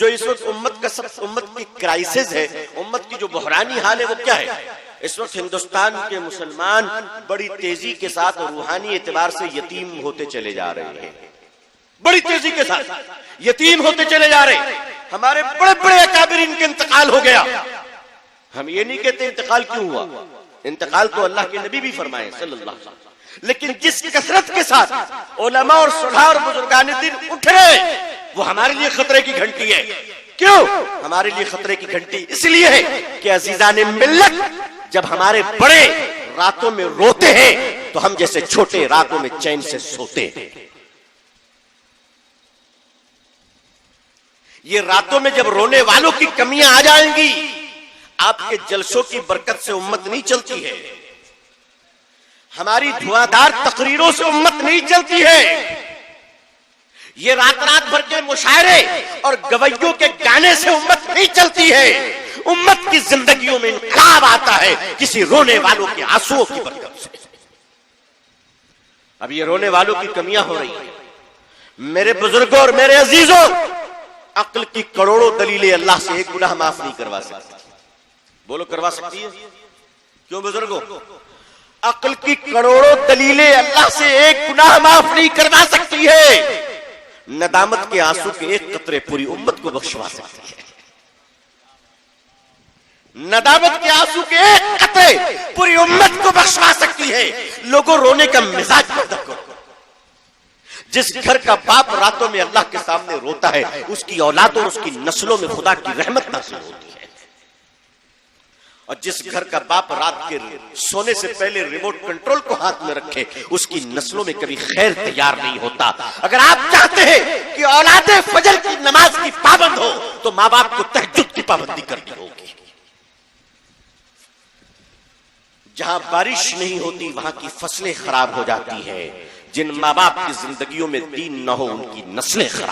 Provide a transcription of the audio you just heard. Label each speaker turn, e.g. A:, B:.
A: جو اس وقت امت کی کرائسس ہے، امت کی جو بحرانی حال ہے وہ کیا ہے؟ اس وقت ہندوستان کے مسلمان بڑی تیزی کے ساتھ اور روحانی اعتبار سے یتیم ہوتے چلے جا رہے ہیں، بڑی تیزی کے ساتھ یتیم ہوتے چلے جا رہے ہیں۔ ہمارے بڑے بڑے اکابرین کے انتقال ہو گیا، ہم یہ نہیں کہتے انتقال کیوں ہوا، انتقال تو اللہ کے نبی بھی فرمائے صلی اللہ علیہ وسلم، لیکن جس کثرت کے ساتھ علماء اور صلحاء اور بزرگان دین اٹھ رہے وہ ہمارے لیے خطرے کی گھنٹی ہے۔ کیوں ہمارے لیے خطرے کی گھنٹی؟ اس لیے ہے کہ عزیزان ملت جب ہمارے بڑے راتوں میں روتے ہیں تو ہم جیسے چھوٹے راتوں میں چین سے سوتے ہیں۔ یہ راتوں میں جب رونے والوں کی کمیاں آ جائیں گی، آپ کے جلسوں کی برکت سے امت نہیں چلتی ہے، ہماری دھواندار تقریروں سے امت نہیں چلتی ہے، یہ رات بھر کے مشاعرے اور گویوں کے گانے سے امت نہیں چلتی ہے۔ امت کی زندگیوں میں انقلاب آتا ہے کسی رونے والوں کے آنسوؤں کی برکت سے۔ اب یہ رونے والوں کی کمیاں ہو رہی ہیں۔ میرے بزرگوں اور میرے عزیزوں، عقل کی کروڑوں دلیلیں اللہ سے ایک گناہ معاف نہیں کروا سکتی۔ بولو کروا سکتی ہے؟ کیوں بزرگوں؟ عقل کی کروڑوں دلیلیں اللہ سے ایک گناہ معاف نہیں کروا سکتی ہے، ندامت کے آنسو کے ایک قطرے پوری امت کو بخشوا سکتی ہے۔ ندامت کے آنسو کے ایک قطرے پوری امت کو بخشوا سکتی ہے۔ لوگوں رونے کا مزاج پیدا کرو۔ جس گھر کا باپ راتوں میں اللہ کے سامنے روتا ہے اس کی اولاد اور اس کی نسلوں میں خدا کی رحمت نازل ہوتی ہے، اور جس گھر کا باپ رات کے سونے سے پہلے ریموٹ کنٹرول کو ہاتھ میں رکھے اس کی نسلوں میں کبھی خیر تیار نہیں ہوتا۔ اگر آپ چاہتے ہیں کہ اولاد فجر کی نماز کی پابند ہو تو ماں باپ کو تہجد کی پابندی کرنی ہوگی۔ جہاں بارش نہیں ہوتی وہاں کی فصلیں خراب ہو جاتی ہیں، جن ماں باپ کی زندگیوں میں دین نہ ہو ان کی نسلیں خراب